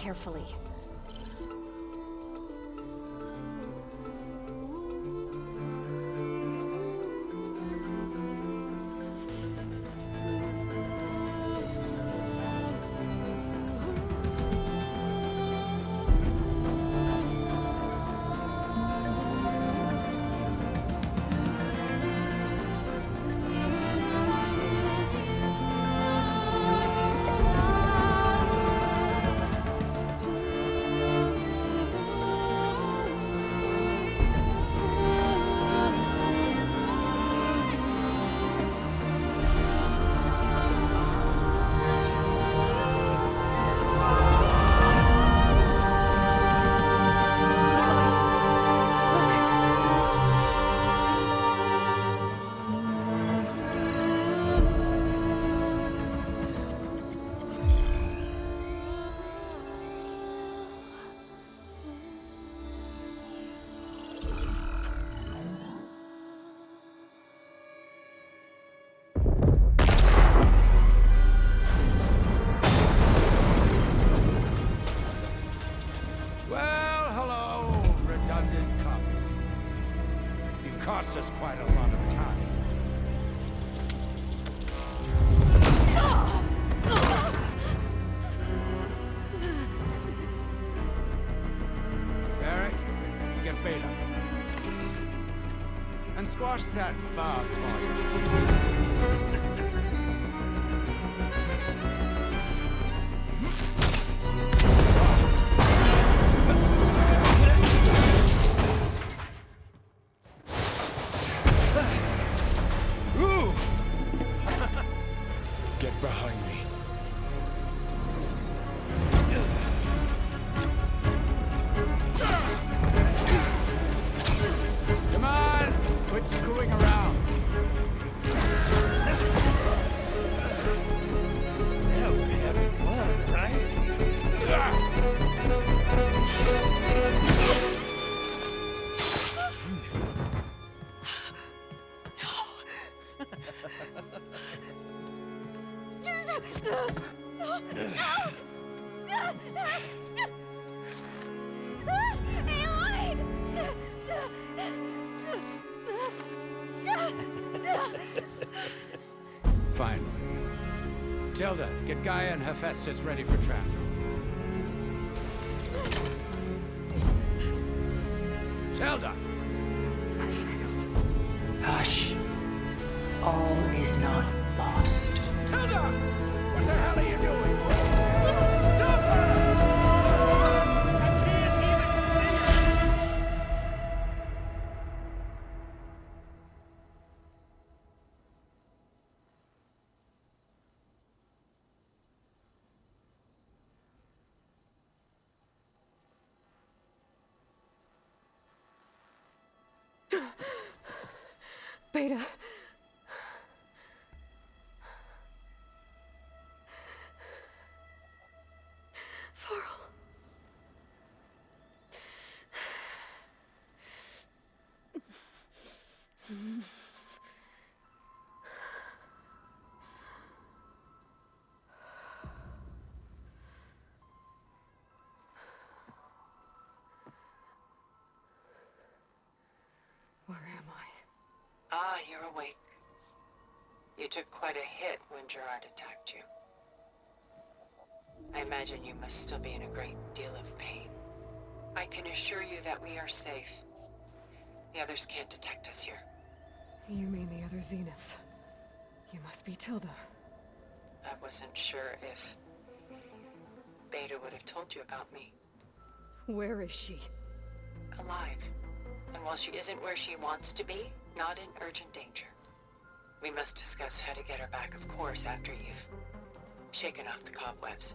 carefully. Cost us quite a lot of time. Eric, get Beta. And squash that Bob party. Get behind me. Come on! Quit screwing around. Yeah, we're having fun, right? Finally. Tilda, get Gaia and Hephaestus ready for transport. Tilda! I failed. Hush. All is not lost. Tilda! What the hell are you doing? Stop her! I can't even see her! Beta. Varl. Where am I? Ah, you're awake. You took quite a hit when Gerard attacked you. I imagine you must still be in a great deal of pain. I can assure you that we are safe. The others can't detect us here. You mean the other Zeniths? You must be Tilda. I wasn't sure if Beta would have told you about me. Where is she? Alive. And while she isn't where she wants to be, not in urgent danger. We must discuss how to get her back, of course, after you've shaken off the cobwebs.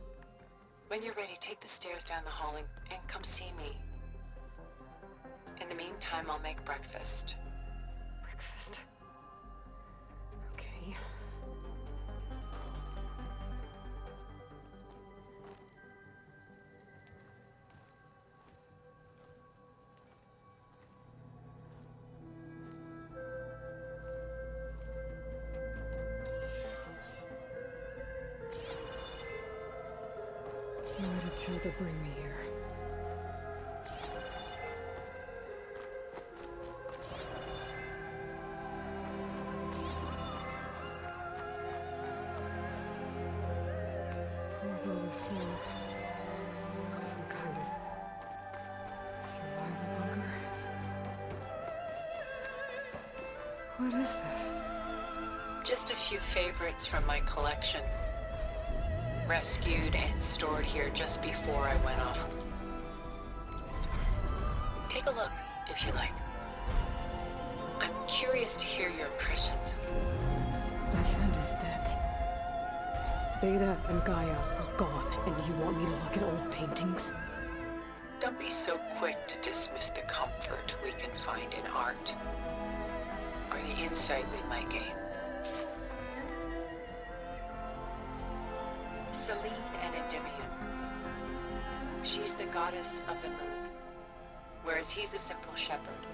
When you're ready, take the stairs down the hall and come see me. In the meantime, I'll make breakfast. Breakfast. Okay. What did f-tilda bring me here? What's all this for? Some kind of survival bunker? What is this? Just a few favorites from my collection. Rescued and stored here just before I went off. Take a look, if you like. I'm curious to hear your impressions. My friend is dead. Beta and Gaia are gone, and you want me to look at old paintings? Don't be so quick to dismiss the comfort we can find in art, or the insight we might gain. Selene and Endymion. She's the goddess of the moon, whereas he's a simple shepherd.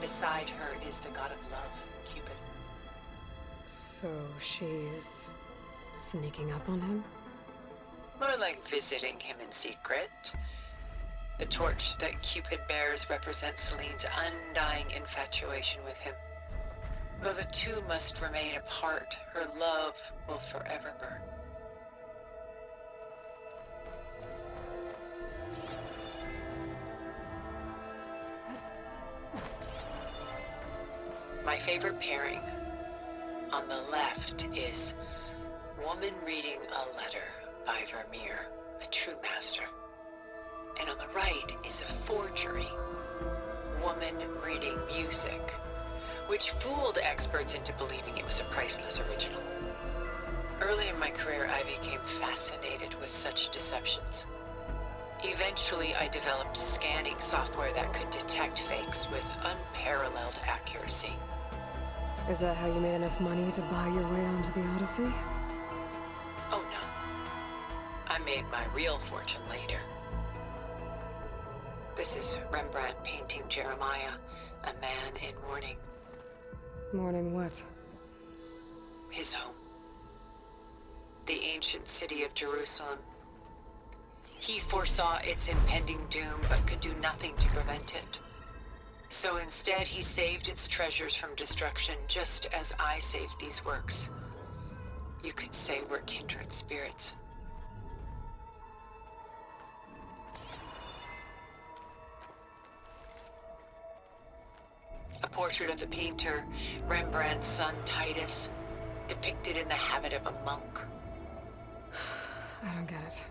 Beside her is the god of love, Cupid. So she's sneaking up on him? More like visiting him in secret. The torch that Cupid bears represents Selene's undying infatuation with him. Though the two must remain apart, her love will forever burn. My favorite pairing on the left is Woman Reading a Letter by Vermeer, a true master. And on the right is a forgery, Woman Reading Music, which fooled experts into believing it was a priceless original. Early in my career, I became fascinated with such deceptions. Eventually, I developed scanning software that could detect fakes with unparalleled accuracy. Is that how you made enough money to buy your way onto the Odyssey? Oh no. I made my real fortune later. This is Rembrandt painting Jeremiah, a man in mourning. Mourning what? His home. The ancient city of Jerusalem. He foresaw its impending doom, but could do nothing to prevent it. So instead, he saved its treasures from destruction, just as I saved these works. You could say we're kindred spirits. A portrait of the painter, Rembrandt's son Titus, depicted in the habit of a monk. I don't get it.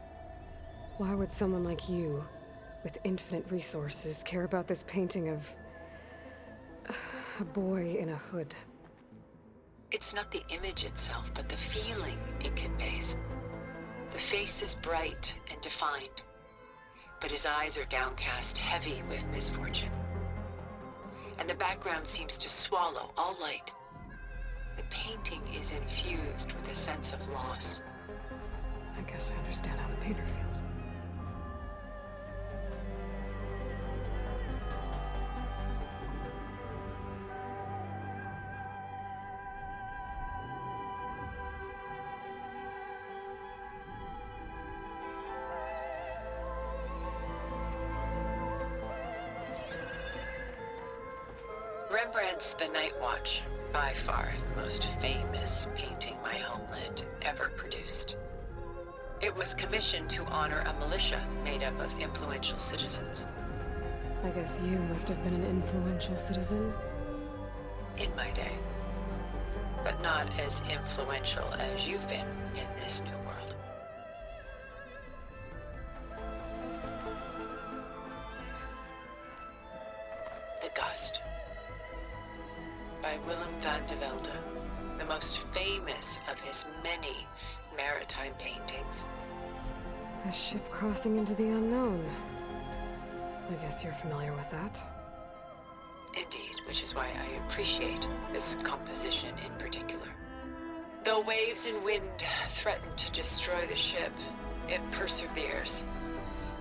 Why would someone like you, with infinite resources, care about this painting of a boy in a hood? It's not the image itself, but the feeling it conveys. The face is bright and defined, but his eyes are downcast, heavy with misfortune. And the background seems to swallow all light. The painting is infused with a sense of loss. I guess I understand how the painter feels. Rembrandt's The Night Watch, by far the most famous painting my homeland ever produced. It was commissioned to honor a militia made up of influential citizens. I guess you must have been an influential citizen. In my day. But not as influential as you've been in this new world. The Gust, by Willem van de Velde, the most famous of his many maritime paintings. A ship crossing into the unknown. I guess you're familiar with that. Indeed, which is why I appreciate this composition in particular. Though waves and wind threaten to destroy the ship, it perseveres,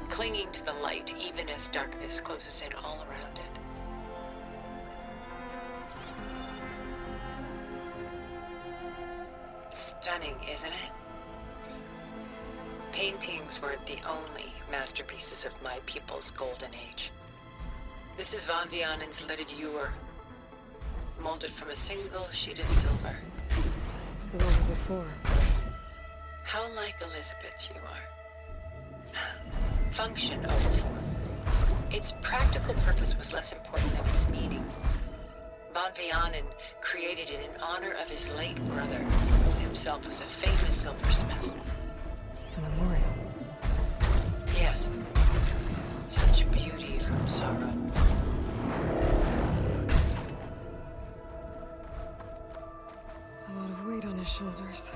clinging to the light even as darkness closes in all around it. Stunning, isn't it? paintings weren't the only masterpieces of my people's golden age. This is Von Vianen's leaded ewer, molded from a single sheet of silver. What was it for? How like Elizabeth you are. Function over form. Its practical purpose was less important than its meaning. Von Vianen created it in honor of his late brother, who himself was a famous silversmith. A memorial. Yes. Such beauty from sorrow. A lot of weight on his shoulders.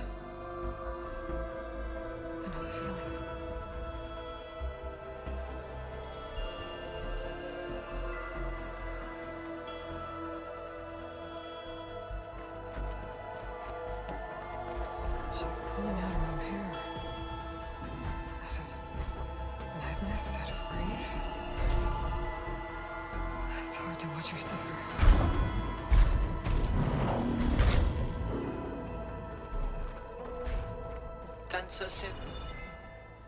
I know the feeling. She's pulling out her own hair. Out of madness, out of grief. It's hard to watch her suffer. Done so soon?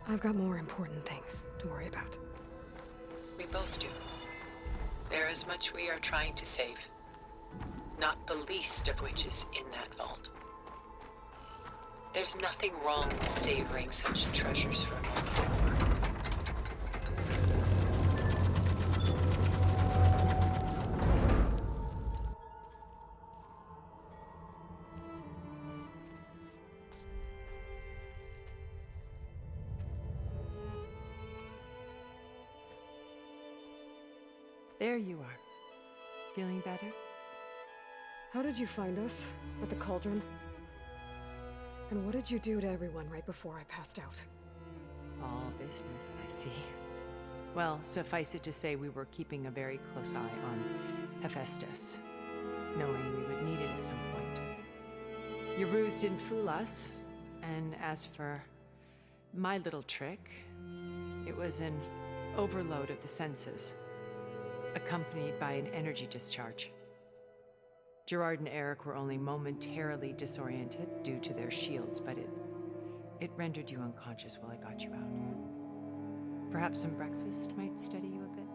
I've got more important things to worry about. We both do. There is much we are trying to save. Not the least of which is in that vault. There's nothing wrong with savoring such treasures for a moment more. There you are. Feeling better? How did you find us? At the cauldron? And what did you do to everyone right before I passed out? All business, I see. Well, suffice it to say we were keeping a very close eye on Hephaestus, knowing we would need it at some point. Your ruse didn't fool us, and as for my little trick, it was an overload of the senses, accompanied by an energy discharge. Gerard and Eric were only momentarily disoriented due to their shields, but it rendered you unconscious while I got you out. Perhaps some breakfast might steady you a bit?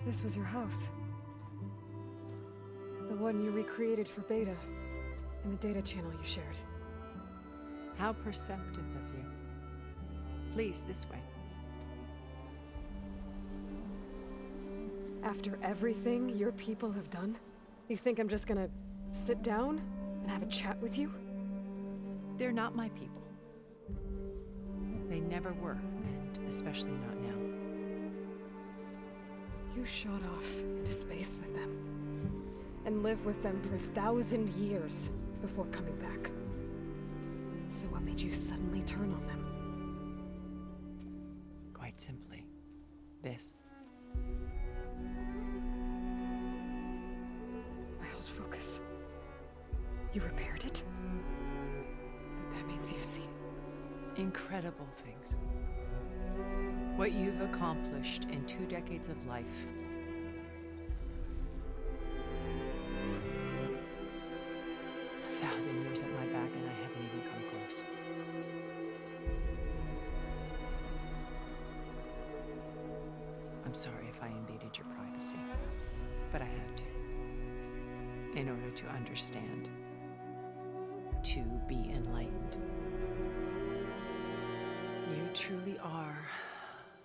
This was your house. The one you recreated for Beta, in the data channel you shared. How perceptive of you. Please, this way. After everything your people have done, you think I'm just gonna sit down and have a chat with you? They're not my people. They never were, and especially not now. You shot off into space with them, and lived with them for 1,000 years before coming back. So what made you suddenly turn on them? Quite simply, this. My old focus. You repaired it? That means you've seen. Incredible things. What you've accomplished in 2 decades of life. A 1,000 years at my back and I haven't even come close. I'm sorry if I invaded your privacy, but I had to. In order to understand. To be enlightened. You truly are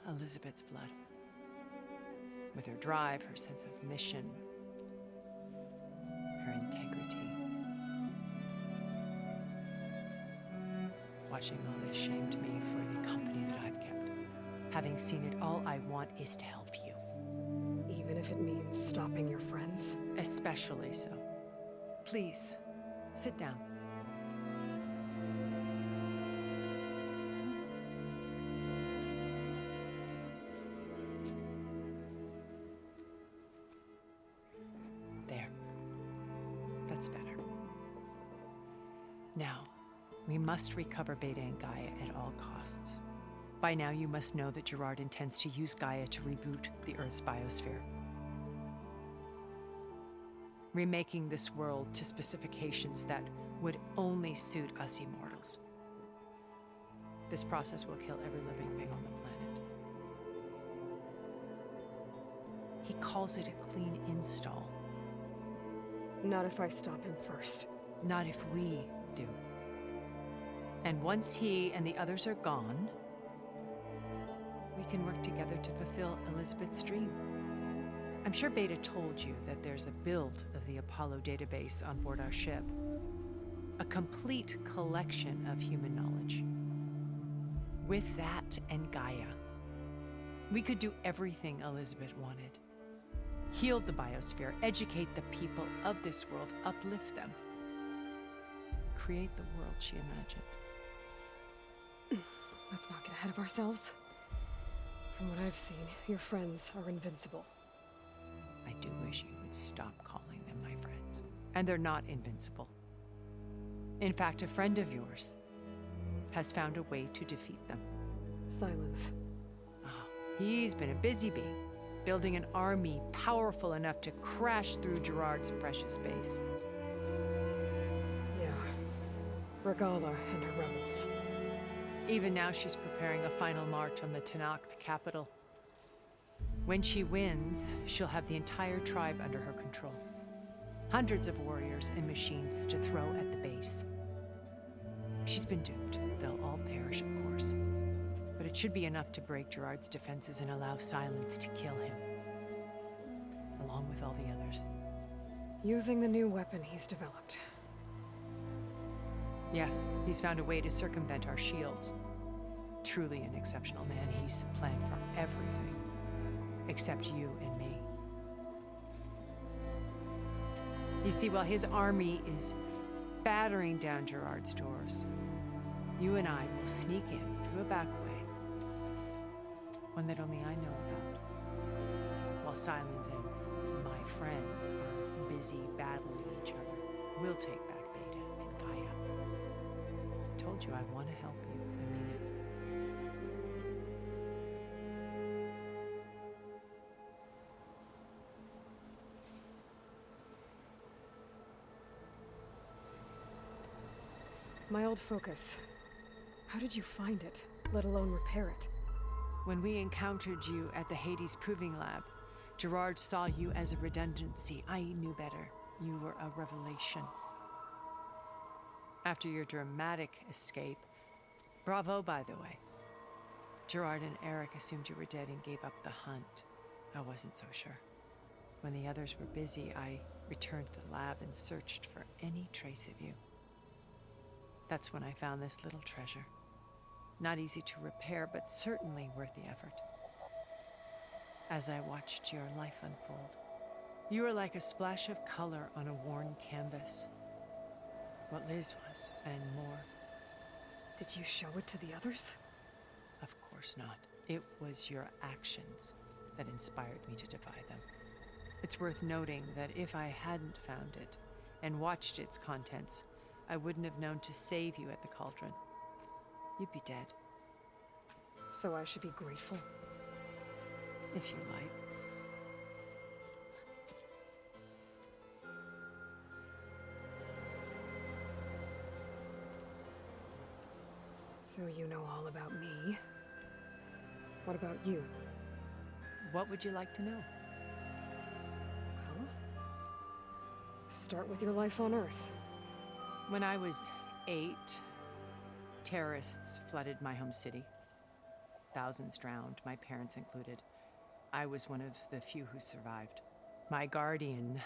Elizabeth's blood. With her drive, her sense of mission, her integrity. Watching all this shamed me for the company that I've kept. Having seen it, all I want is to help you. Even if it means stopping your friends? Especially so. Please, sit down. There. That's better. Now, we must recover Beta and Gaia at all costs. By now, you must know that Gerard intends to use Gaia to reboot the Earth's biosphere, remaking this world to specifications that would only suit us immortals. This process will kill every living thing on the planet. He calls it a clean install. Not if I stop him first. Not if we do. And once he and the others are gone, we can work together to fulfill Elizabeth's dream. I'm sure Beta told you that there's a build of the Apollo database on board our ship. A complete collection of human knowledge. With that and Gaia, we could do everything Elizabeth wanted. Heal the biosphere, educate the people of this world, uplift them. Create the world she imagined. Let's not get ahead of ourselves. From what I've seen, your friends are invincible. I do wish you would stop calling them my friends. And they're not invincible. In fact, a friend of yours has found a way to defeat them. Silence. Oh, he's been a busy bee, building an army powerful enough to crash through Gerard's precious base. Yeah. Regala and her rebels. Even now, she's preparing a final march on the Tenakth capital. When she wins, she'll have the entire tribe under her control. Hundreds of warriors and machines to throw at the base. She's been doomed. They'll all perish, of course. But it should be enough to break Gerard's defenses and allow Silence to kill him. Along with all the others. Using the new weapon he's developed. Yes, he's found a way to circumvent our shields. Truly an exceptional man. He's planned for everything. Except you and me. You see, while his army is battering down Gerard's doors, you and I will sneak in through a back way. One that only I know about. While Silence and my friends are busy battling each other, we'll take back Beta and Gaia. I told you I want to help you. I mean it. My old focus. How did you find it, let alone repair it? When we encountered you at the Hades Proving Lab, Gerard saw you as a redundancy. I knew better. You were a revelation. After your dramatic escape, bravo, by the way. Gerard and Eric assumed you were dead and gave up the hunt. I wasn't so sure. When the others were busy, I returned to the lab and searched for any trace of you. That's when I found this little treasure. Not easy to repair, but certainly worth the effort. As I watched your life unfold, you were like a splash of color on a worn canvas. What Liz was, and more. Did you show it to the others? Of course not. It was your actions that inspired me to defy them. It's worth noting that if I hadn't found it and watched its contents, I wouldn't have known to save you at the cauldron. You'd be dead. So I should be grateful? If you like. So you know all about me. What about you? What would you like to know? Well, start with your life on Earth. When I was 8, terrorists flooded my home city. Thousands drowned, my parents included. I was one of the few who survived. My guardian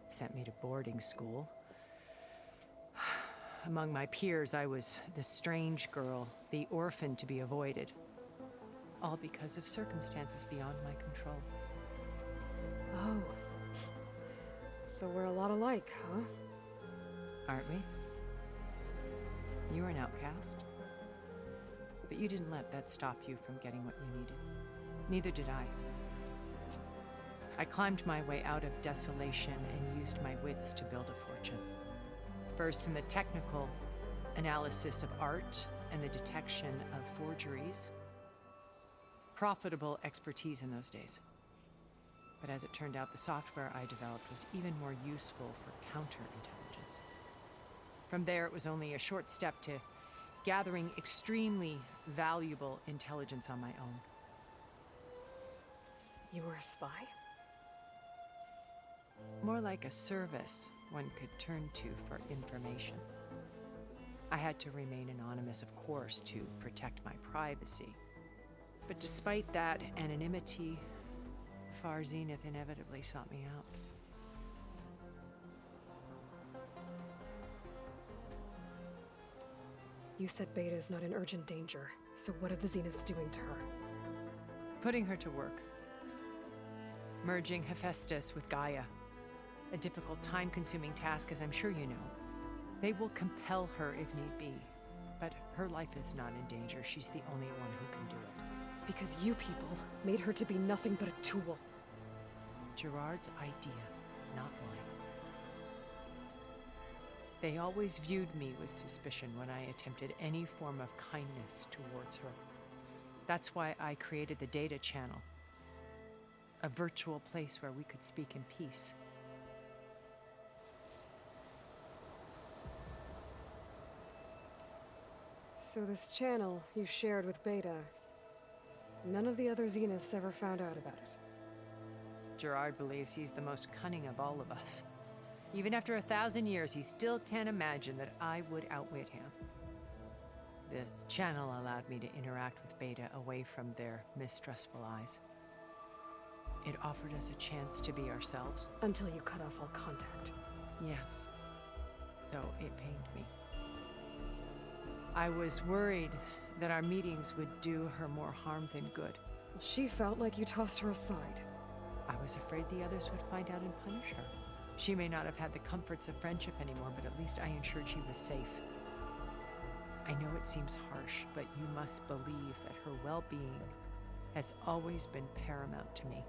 sent me to boarding school. Among my peers, I was the strange girl, the orphan to be avoided. All because of circumstances beyond my control. Oh. So we're a lot alike, huh? Aren't we? You were an outcast. But you didn't let that stop you from getting what you needed. Neither did I. I climbed my way out of desolation and used my wits to build a fortune. First from the technical analysis of art and the detection of forgeries, profitable expertise in those days. But as it turned out, the software I developed was even more useful for counterintelligence. From there, it was only a short step to gathering extremely valuable intelligence on my own. You were a spy? More like a service one could turn to for information. I had to remain anonymous, of course, to protect my privacy. But despite that anonymity, Far Zenith inevitably sought me out. You said Beta is not in urgent danger, so what are the Zeniths doing to her? Putting her to work. Merging Hephaestus with Gaia. A difficult, time-consuming task, as I'm sure you know. They will compel her if need be. But her life is not in danger. She's the only one who can do it. Because you people made her to be nothing but a tool. Gerard's idea, not mine. They always viewed me with suspicion when I attempted any form of kindness towards her. That's why I created the data channel. A virtual place where we could speak in peace. So this channel you shared with Beta, none of the other Zeniths ever found out about it. Gerard believes he's the most cunning of all of us. Even after 1,000 years, he still can't imagine that I would outwit him. The channel allowed me to interact with Beta away from their mistrustful eyes. It offered us a chance to be ourselves. Until you cut off all contact. Yes, though it pained me. I was worried that our meetings would do her more harm than good. She felt like you tossed her aside. I was afraid the others would find out and punish her. She may not have had the comforts of friendship anymore, but at least I ensured she was safe. I know it seems harsh, but you must believe that her well-being has always been paramount to me.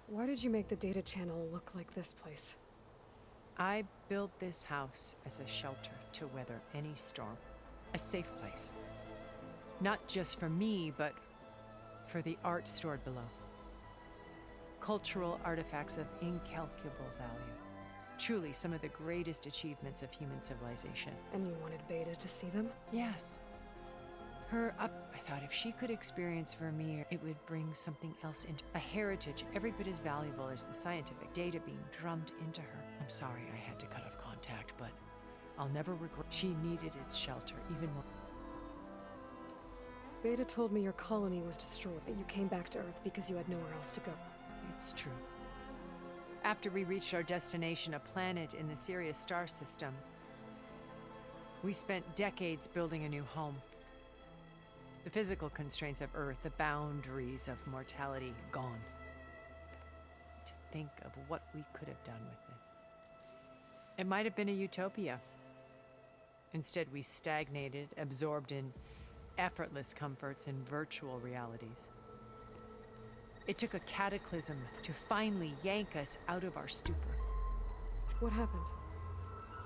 Why did you make the data channel look like this place? I built this house as a shelter to weather any storm. A safe place. Not just for me, but for the art stored below. Cultural artifacts of incalculable value. Truly some of the greatest achievements of human civilization. And you wanted Beta to see them? Yes. I thought if she could experience Vermeer, it would bring something else into a heritage every bit as valuable as the scientific data being drummed into her. I'm sorry I had to cut off contact, but I'll never regret. She needed its shelter even more. Beta told me your colony was destroyed, that you came back to Earth because you had nowhere else to go. It's true. After we reached our destination, a planet in the Sirius star system, we spent decades building a new home. The physical constraints of Earth, the boundaries of mortality, gone. To think of what we could have done with it. It might have been a utopia. Instead, we stagnated, absorbed in effortless comforts and virtual realities. It took a cataclysm to finally yank us out of our stupor. What happened?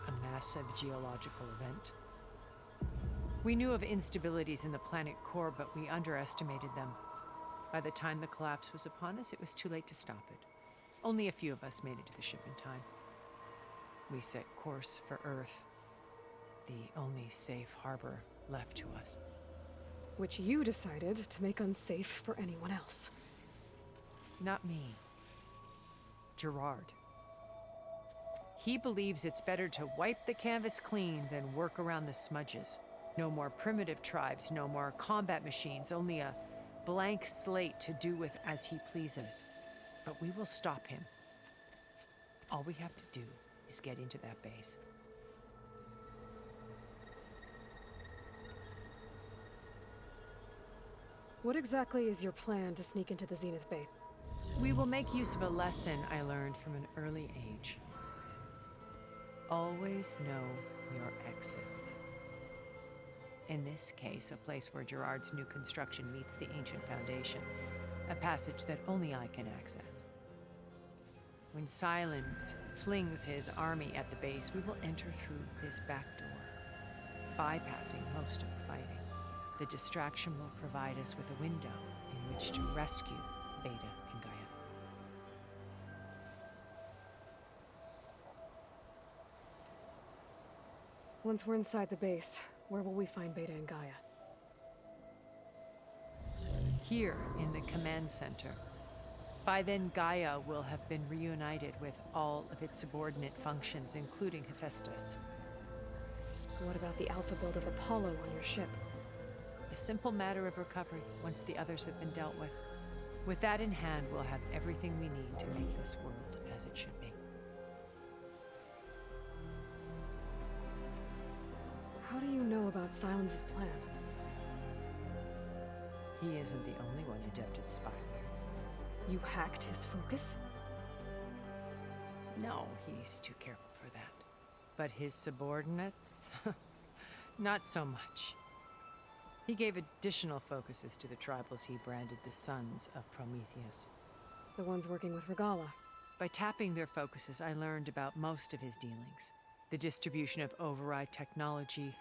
A massive geological event. We knew of instabilities in the planet core, but we underestimated them. By the time the collapse was upon us, it was too late to stop it. Only a few of us made it to the ship in time. We set course for Earth, the only safe harbor left to us. Which you decided to make unsafe for anyone else. Not me. Gerard. He believes it's better to wipe the canvas clean than work around the smudges. No more primitive tribes, no more combat machines, only a blank slate to do with as he pleases. But we will stop him. All we have to do is get into that base. What exactly is your plan to sneak into the Zenith base? We will make use of a lesson I learned from an early age. Always know your exits. In this case, a place where Gerard's new construction meets the ancient foundation, a passage that only I can access. When Silence flings his army at the base, we will enter through this back door. bypassing most of the fighting. The distraction will provide us with a window in which to rescue Beta and Gaia. Once we're inside the base, where will we find Beta and Gaia? Here in the command center. By then, Gaia will have been reunited with all of its subordinate functions, including Hephaestus. What about the alpha build of Apollo on your ship? A simple matter of recovery once the others have been dealt with. With that in hand, we'll have everything we need to make this world as it should be. How do you know about Silence's plan? He isn't the only one adept at spyware. You hacked his focus? No, he's too careful for that. But his subordinates? Not so much. He gave additional focuses to the tribals he branded the Sons of Prometheus. The ones working with Regala. By tapping their focuses, I learned about most of his dealings. The distribution of override technology,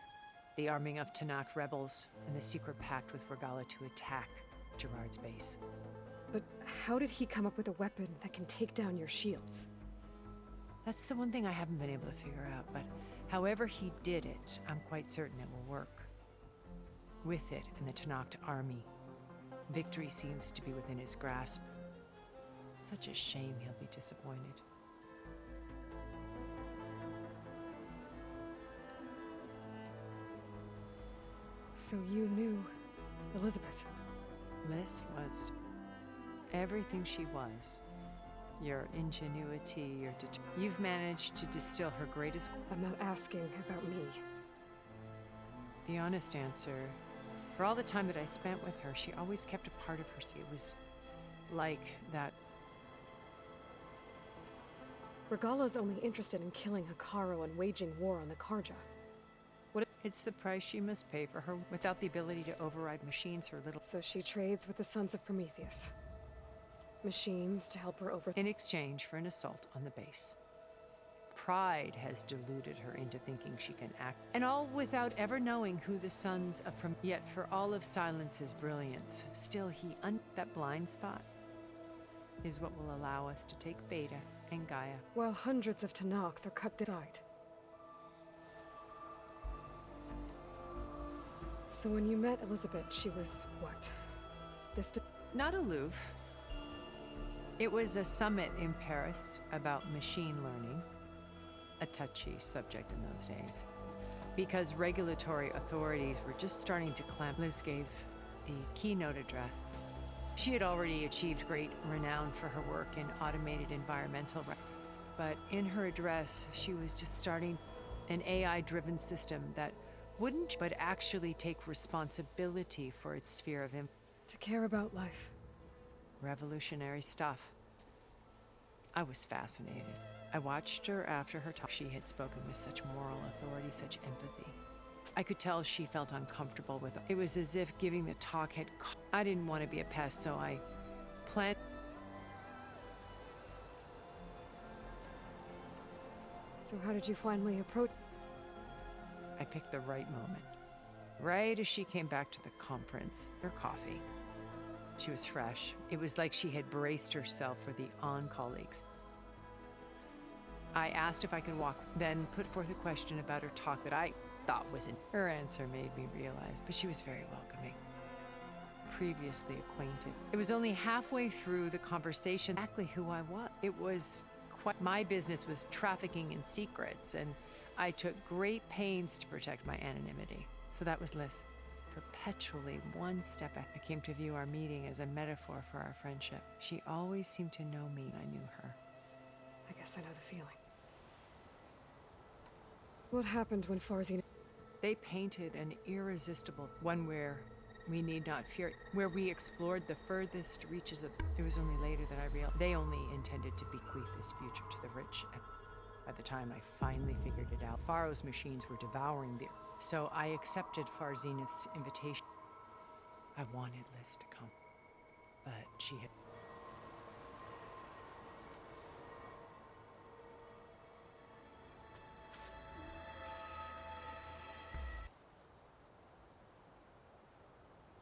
the arming of Tanakh rebels, and the secret pact with Regala to attack Gerard's base. But how did he come up with a weapon that can take down your shields? That's the one thing I haven't been able to figure out, but however he did it, I'm quite certain it will work. With it and the Tanakh army, victory seems to be within his grasp. Such a shame he'll be disappointed. So you knew Elizabeth. Liz was everything she was. Your ingenuity, you've managed to distill her greatest... I'm not asking about me. The honest answer, for all the time that I spent with her, she always kept a part of her. It was like that. Regala's only interested in killing Hikaru and waging war on the Karja. It's the price she must pay for her without the ability to override machines, her little... So she trades with the Sons of Prometheus. Machines to help her over... In exchange for an assault on the base. Pride has deluded her into thinking she can act, and all without ever knowing who the Sons of Yet for all of Silence's brilliance, still that blind spot is what will allow us to take Beta and Gaia. While hundreds of Tanakh are cut aside. So when you met Elizabeth, she was what? Distant? Not aloof. It was a summit in Paris about machine learning. A touchy subject in those days. Because regulatory authorities were just starting to clamp. Liz gave the keynote address. She had already achieved great renown for her work in automated environmental but in her address, she was just starting an AI-driven system that wouldn't but actually take responsibility for its sphere of influence. To care about life. Revolutionary stuff. I was fascinated. I watched her after her talk. She had spoken with such moral authority, such empathy. I could tell she felt uncomfortable with it. It was as if giving the talk had... I didn't want to be a pest, so I planned... So how did you finally approach... I picked the right moment. Right as she came back to the conference, her coffee. She was fresh. It was like she had braced herself for the on-colleagues. I asked if I could walk, then put forth a question about her talk that I thought was in. Her answer made me realize, but she was very welcoming. Previously acquainted. It was only halfway through the conversation exactly who I was. It was quite... My business was trafficking in secrets, and I took great pains to protect my anonymity. So that was Liz. Perpetually one step back. I came to view our meeting as a metaphor for our friendship. She always seemed to know me, and I knew her. I guess I know the feeling. What happened when Farzine... They painted an irresistible one where we need not fear, where we explored the furthest reaches of... It was only later that I realized they only intended to bequeath this future to the rich. And by the time I finally figured it out, Pharaoh's machines were devouring the... So I accepted Farzineth's invitation. I wanted Liz to come, but she had...